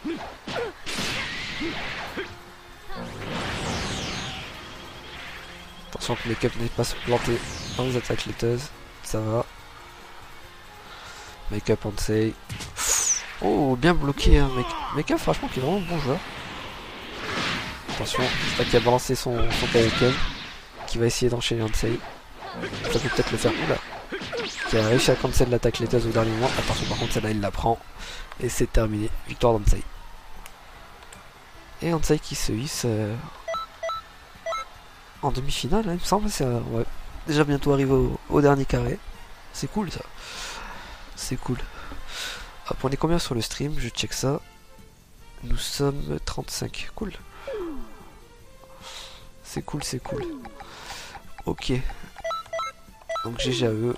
Attention que Make-up n'ait pas se planter dans les attaques laiteuses. Ça va. Make-up Ansei. Oh, bien bloqué hein. Make-up franchement qui est vraiment un bon joueur. Attention, c'est pas qu'il a balancé son Kaioken. Qui va essayer d'enchaîner Ansei. Ça peut peut-être le faire. Oula. Qui a réussi à cancel l'attaque laiteuse au dernier moment. Attention par contre celle-là il la prend. Et c'est terminé. Victoire d'Ansei. Et Ansei qui se hisse en demi-finale, hein, il me semble. C'est ouais. Déjà bientôt arrivé au dernier carré. C'est cool ça. C'est cool. Hop, on est combien sur le stream? Je check ça. Nous sommes 35. Cool. C'est cool, c'est cool. Ok. Donc GG à eux.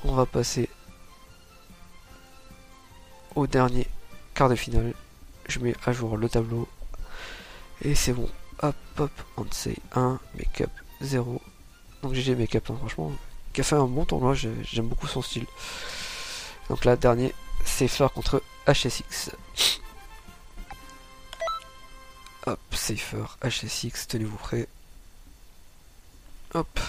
On va passer au dernier quart de finale. Je mets à jour le tableau. Et c'est bon. Hop, hop, Ansei 1, Make-up 0. Donc GG Make-up, hein, franchement, qui a fait un bon tournoi, j'aime beaucoup son style. Donc là, dernier, Safer contre HSX. Hop, Safer, HSX, tenez-vous prêts. Hop.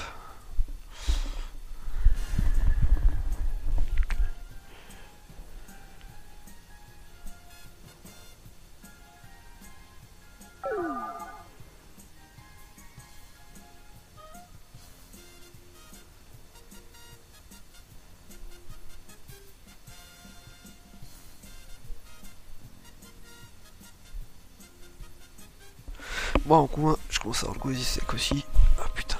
Moi en coin, je commence à avoir le goût sec aussi. Ah putain.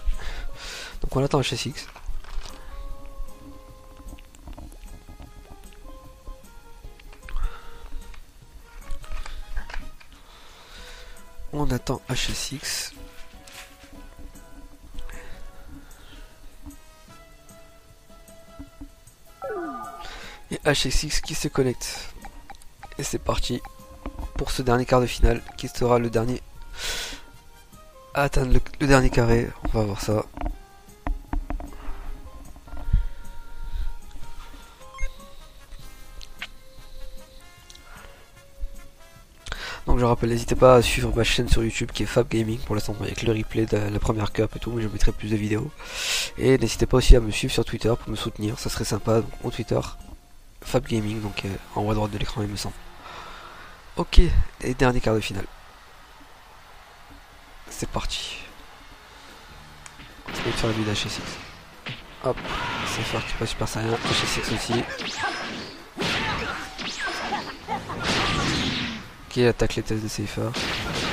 Donc on attend HSX. On attend HSX. Et HSX qui se connecte. Et c'est parti pour ce dernier quart de finale qui sera le dernier à atteindre le dernier carré. On va voir ça. Donc je rappelle, n'hésitez pas à suivre ma chaîne sur YouTube qui est Fab Gaming. Pour l'instant, avec le replay de la première cup et tout, mais je mettrai plus de vidéos. Et n'hésitez pas aussi à me suivre sur Twitter pour me soutenir, ça serait sympa. Donc au Twitter, Fab Gaming, donc en haut à droite de l'écran il me semble. Ok, et dernier quart de finale. C'est parti. On va faire la vue d'HSX. Hop, c'est fort qui passe super sérieux. HSX aussi. Qui attaque les tests de Safer.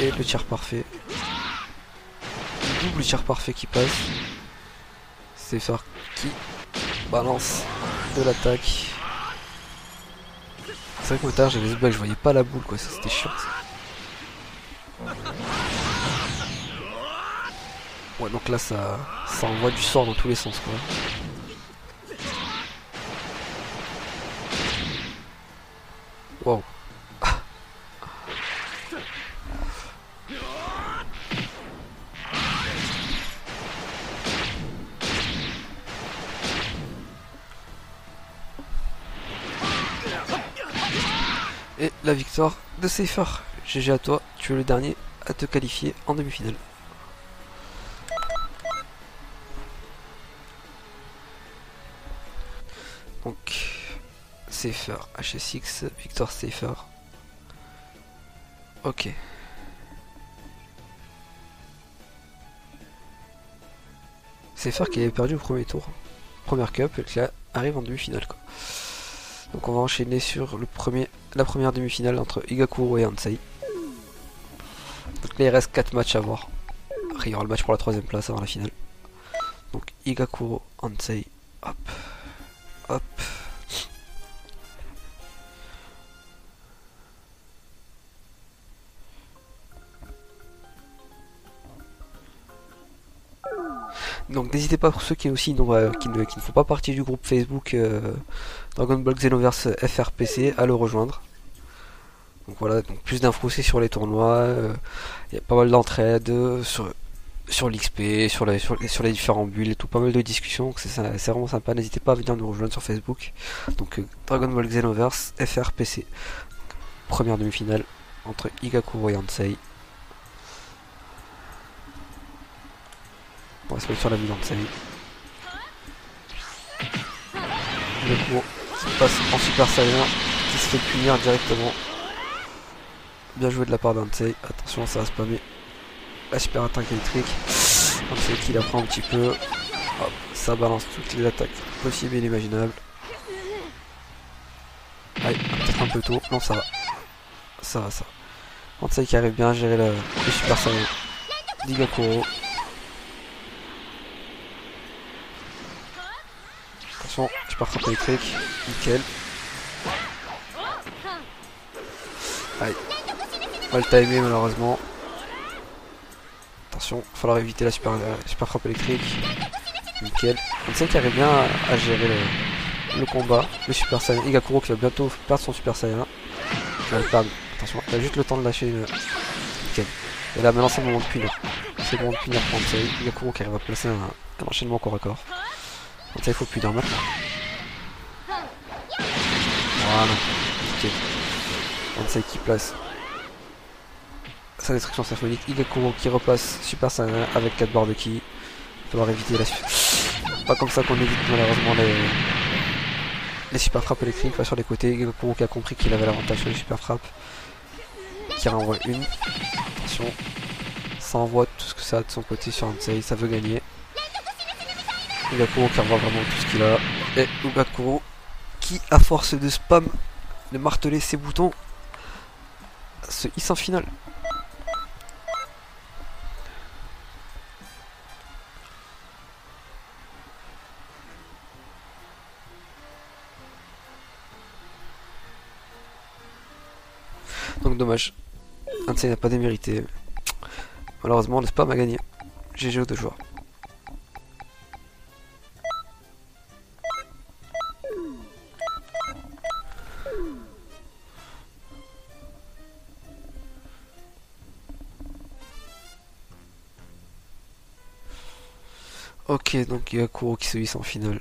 Et le tir parfait. Double tir parfait qui passe. Safer qui balance de l'attaque. C'est vrai que moi tard j'avais ce bug, je voyais pas la boule quoi, ça c'était chiant ça. Ouais donc là ça envoie du sort dans tous les sens quoi. Wow. Et la victoire de Safer. GG à toi, tu es le dernier à te qualifier en demi-finale. Donc, Safer, HSX, victoire Safer. Ok. Safer qui avait perdu au premier tour. Première cup, et qui là arrive en demi-finale quoi. Donc on va enchaîner sur la première demi-finale entre Igakuro et Ansei. Donc là il reste 4 matchs à voir. Après il y aura le match pour la 3ème place avant la finale. Donc Igakuro, Ansei, hop, hop. Donc n'hésitez pas pour ceux qui aussi qui ne font pas partie du groupe Facebook Dragon Ball Xenoverse FRPC à le rejoindre. Donc voilà, donc plus d'infos aussi sur les tournois, il y a pas mal d'entraide sur l'XP, sur les différents bulles et tout, pas mal de discussions, donc c'est vraiment sympa, n'hésitez pas à venir nous rejoindre sur Facebook. Donc Dragon Ball Xenoverse FR PC, première demi-finale entre Igakuro et Ansei. On va se mettre sur la vie d'Ansei. Igakuro qui passe en Super Saiyan, qui se fait punir directement. Bien joué de la part d'Ansei. Attention, ça va spammer la super attaque électrique. Ansei qui la prend un petit peu. Hop, ça balance toutes les attaques possibles et inimaginables. Aïe, peut-être un peu tôt. Non, ça va. Ça va, ça va. Ansei qui arrive bien à gérer le Super Saiyan d'Igakuro. Attention, super frappe électrique. Nickel. Aïe. Mal timé malheureusement. Attention, il va falloir éviter la super frappe électrique. Nickel. Ansei qui arrive bien à gérer le combat. Le Super Saiyan. Igakuro qui va bientôt perdre son Super Saiyan. Il va le perdre. Attention, il a juste le temps de lâcher une... Nickel. Et là maintenant c'est le moment de punir. C'est le moment de punir pour Ansei. Igakuro qui arrive à placer un enchaînement corps à corps. Ansei il faut punir maintenant. Voilà. Nickel. Ansei qui place sa destruction symphonique. Igakuro qui replace Super Saiyan avec 4 barres de ki. Il va falloir éviter la suite. Pas comme ça qu'on évite malheureusement les super frappes électriques. Pas sur les côtés. Igakuro qui a compris qu'il avait l'avantage sur les super frappes. Qui renvoie une. Attention. Ça envoie tout ce que ça a de son côté sur Ansei. Ça veut gagner. Igakuro qui renvoie vraiment tout ce qu'il a. Et Igakuro qui, à force de spam, de marteler ses boutons, se hisse en finale. Donc dommage, Ansei n'a pas démérité. Malheureusement le spam a gagné. GG aux deux joueurs. Ok, donc Igakuro qui se hisse en finale.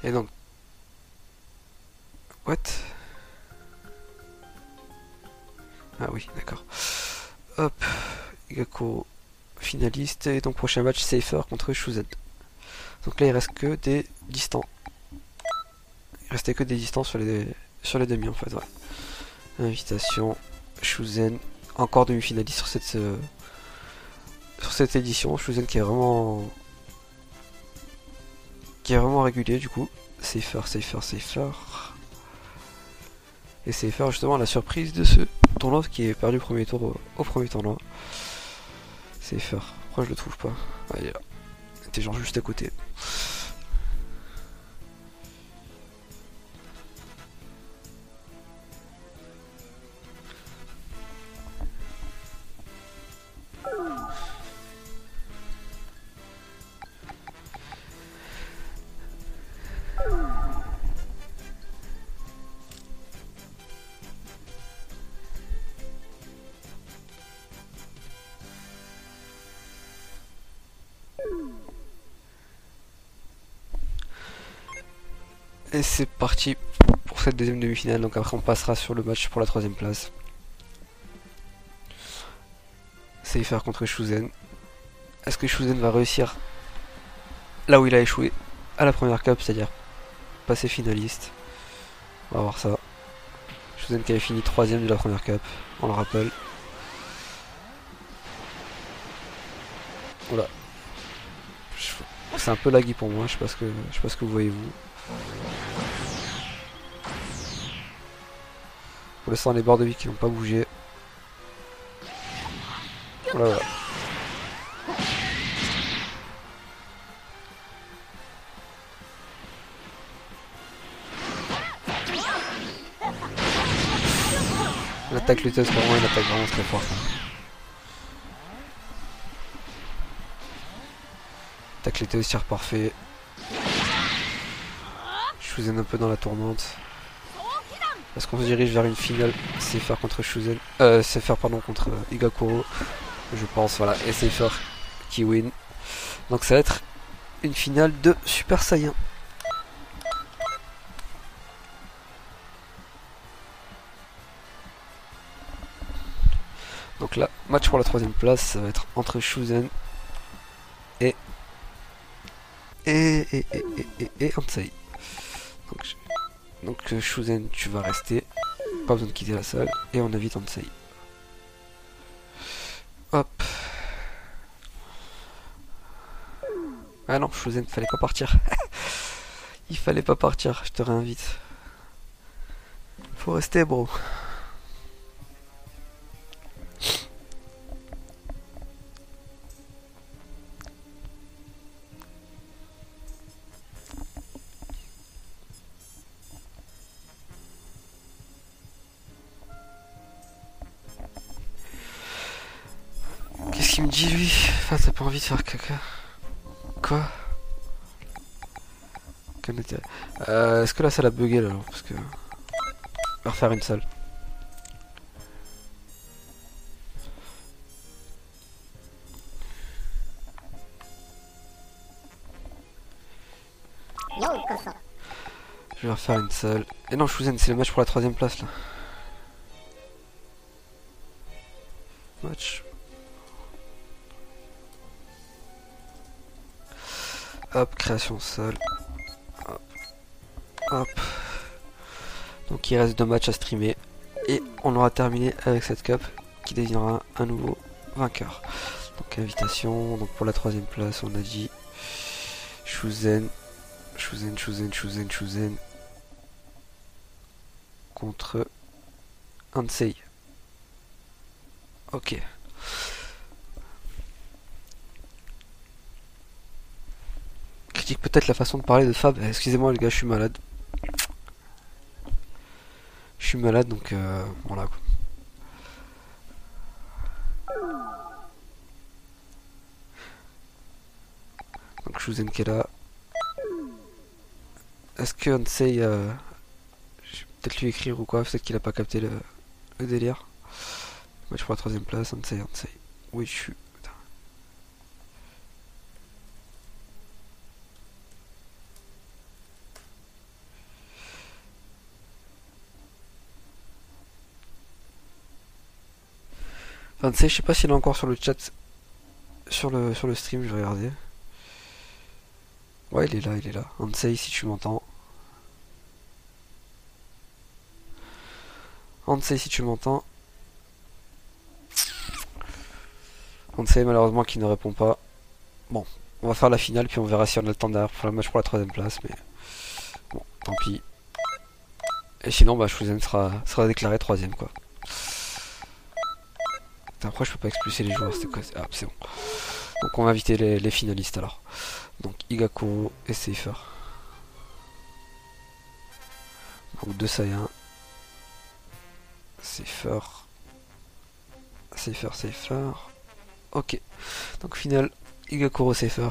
Et donc... What? Ah oui, d'accord. Hop, Igakuro finaliste. Et donc prochain match, Safer contre Shuzen. Donc là il reste que des distants. Il restait que des distants sur les demi en fait, ouais. Invitation, Shuzen. Encore demi-finaliste sur cette édition. Shuzen qui est vraiment régulier du coup. Safer. Et Safer justement la surprise de ce tournoi qui est perdu au premier tour au premier tournoi. Safer. Pourquoi je le trouve pas? Ah, il est là. Il était genre juste à côté. Et c'est parti pour cette deuxième demi-finale. Donc après on passera sur le match pour la troisième place. Safer contre Shuzen. Est-ce que Shuzen va réussir là où il a échoué à la première cup, c'est-à-dire passer finaliste? On va voir ça. Shuzen qui avait fini troisième de la première cup, on le rappelle. Voilà. C'est un peu laggy pour moi, je sais pas ce que vous voyez vous. Pour l'instant les bords de vie qui n'ont pas bougé. Voilà. L'attaque lutteuse pour moi, une attaque vraiment très forte. Attaque lutteuse, tir parfait. Shuzen un peu dans la tourmente. Parce qu'on se dirige vers une finale Cypher contre Shuzen. Cypher pardon contre Igakuro. Je pense, voilà. Et Cypher qui win. Donc ça va être une finale de Super Saiyan. Donc là, match pour la 3ème place, ça va être entre Shuzen et Ansei. Donc Shuzen, tu vas rester, pas besoin de quitter la salle, et on invite Ansei. Hop. Ah non, Shuzen, fallait pas partir. Il fallait pas partir, je te réinvite. Faut rester, bro. Qu'est-ce qu'il me dit lui? Enfin, t'as pas envie de faire caca? Quoi? Est-ce que la salle a bugué là? Parce que... On va refaire une salle. Je vais refaire une salle. Et non, Shuzen, c'est le match pour la 3ème place là. Match. Hop, création salle. Hop. Hop. Donc il reste 2 matchs à streamer. Et on aura terminé avec cette cup qui deviendra un nouveau vainqueur. Donc invitation. Donc pour la 3ème place, on a dit Shuzen. Shuzen. Contre Ansei. Ok. Critique peut-être la façon de parler de Fab. Excusez-moi les gars, je suis malade. Je suis malade donc voilà quoi. Donc Shuzen qui est là. Est-ce que Ansei... je vais peut-être lui écrire ou quoi, peut-être qu'il a pas capté le délire. Match pour la 3ème place, Ansei. Oui, je suis... Putain. Ansei, je sais pas s'il est encore sur le chat, sur le stream, je vais regarder. Ouais, il est là. Ansei, si tu m'entends. Ansei, si tu m'entends. Ansei, malheureusement, qui ne répond pas. Bon, on va faire la finale, puis on verra si on a le temps derrière pour le match pour la 3ème place, mais... Bon, tant pis. Et sinon, bah, Shuzen sera déclaré 3ème, quoi. Putain, pourquoi je peux pas expulser les joueurs? C'était quoi? Ah, c'est bon. Donc on va inviter les finalistes, alors. Donc Igakuro et Cypher. Donc 2 Saiyans. Cypher. Ok. Donc finale, Igakuro Cypher.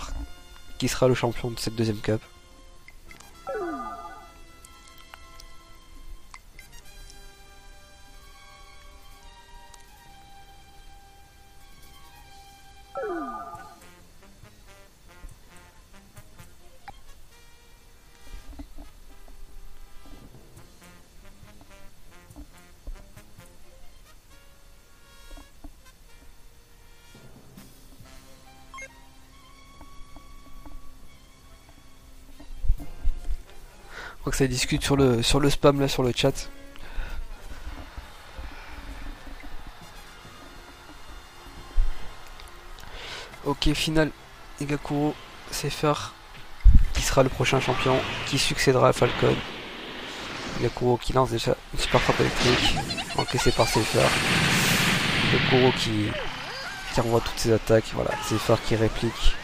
Qui sera le champion de cette 2ème cup. Je crois que ça discute sur le spam là sur le chat. Ok, finale, Igakuro Cypher qui sera le prochain champion, qui succédera à Falcon. Igakuro qui lance déjà une super frappe électrique, encaissée par Cypher. Igakuro qui renvoie toutes ses attaques, voilà, Cypher qui réplique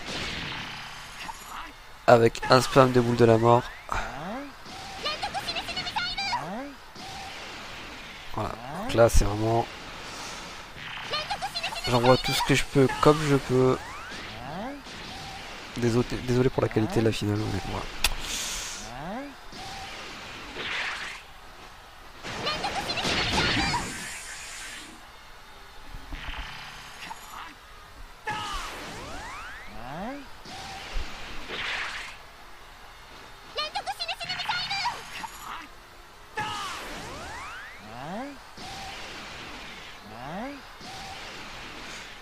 avec un spam de boule de la mort. Voilà, donc là c'est vraiment... J'envoie tout ce que je peux comme je peux. Désolé pour la qualité de la finale, mais voilà.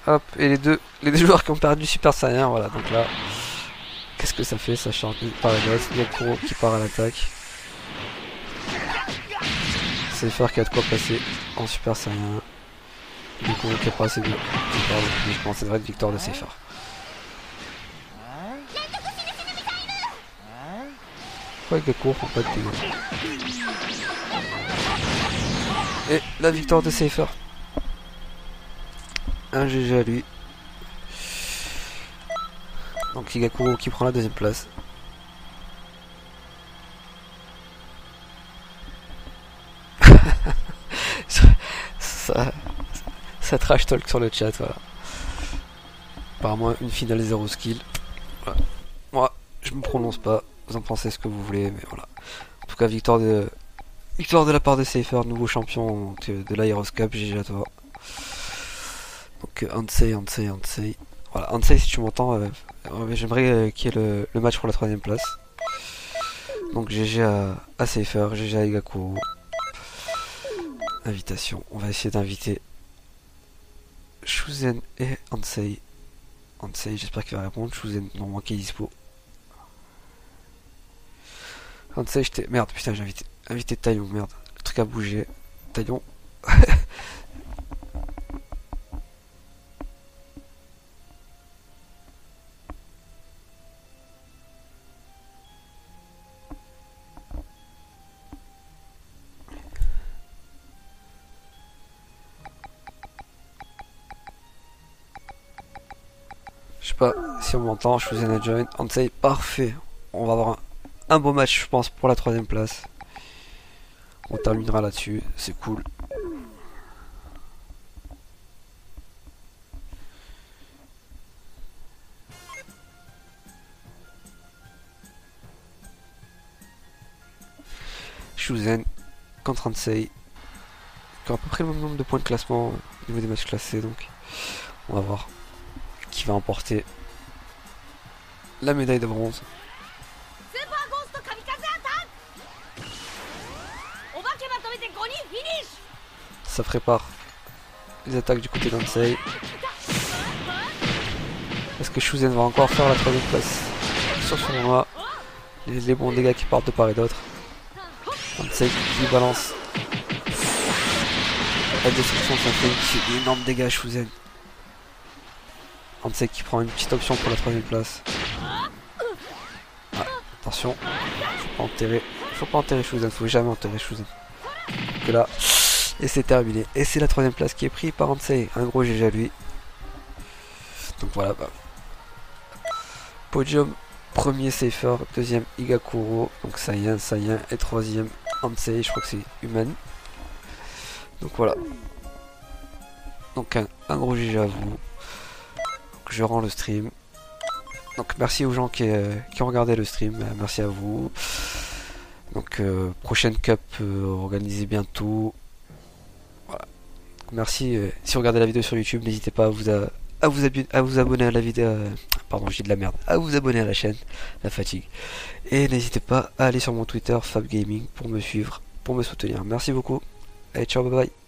Hop, et les deux joueurs qui ont perdu Super Saiyan, voilà, donc là, qu'est-ce que ça fait, ça change par les notes, Yakuro qui part à l'attaque. Cypher qui a de quoi passer en Super Saiyan. Yakuro qui a pas assez de victoire, donc je pense que ça devrait être victoire de Cypher. Ouais, Yakuro prend pas de dégâts. Et la victoire de Cypher. Un GG à lui. Donc Igakuro qui prend la deuxième place. ça trash talk sur le chat, voilà. Apparemment une finale 0 skill. Voilà. Moi, je me prononce pas. Vous en pensez ce que vous voulez, mais voilà. En tout cas, victoire de la part de Cypher, nouveau champion de l'Aeroscape. GG à toi. Donc Ansei. Voilà, Ansei, si tu m'entends, j'aimerais qu'il y ait le match pour la troisième place. Donc GG à Cypher, GG à Igakuro. Invitation, on va essayer d'inviter Shuzen et Ansei. Ansei, j'espère qu'il va répondre. Shuzen, non, moi qui est dispo. Ansei, merde, putain, j'ai invité Taillon, merde. Le truc a bougé. Taillon. Je sais pas si on m'entend, je vous ai join. Ansei, parfait. On va avoir un beau match, je pense, pour la troisième place. On terminera là-dessus, c'est cool. Shuzen contre Ansei, qui a à peu près le même nombre de points de classement au niveau des matchs classés, donc on va voir qui va emporter la médaille de bronze. Ça prépare les attaques du côté d'Ansei. Est-ce que Shuzen va encore faire la troisième place sur son tournoi? Les bons dégâts qui partent de part et d'autre. Ansei qui balance la destruction, ça fait d'énormes dégâts à Shuzen. Ansei qui prend une petite option pour la troisième place. Ah, attention, faut pas enterrer Shuzen, faut jamais enterrer Shuzen. Que là, et c'est terminé. Et c'est la troisième place qui est prise par Ansei. Un gros GG à lui. Donc voilà, bah. Podium, premier Cypher, deuxième Igakuro, donc Saiyan, et troisième Ansei, je crois que c'est Human. Donc voilà. Donc un gros GG à vous. Donc je rends le stream. Donc merci aux gens qui ont regardé le stream, merci à vous. Donc prochaine cup organisée bientôt. Voilà. Merci. Si vous regardez la vidéo sur YouTube, n'hésitez pas à vous abonner à la vidéo. Pardon, je dis de la merde. À vous abonner à la chaîne, la fatigue. Et n'hésitez pas à aller sur mon Twitter FabGaming pour me suivre, pour me soutenir. Merci beaucoup. Allez, ciao, bye bye.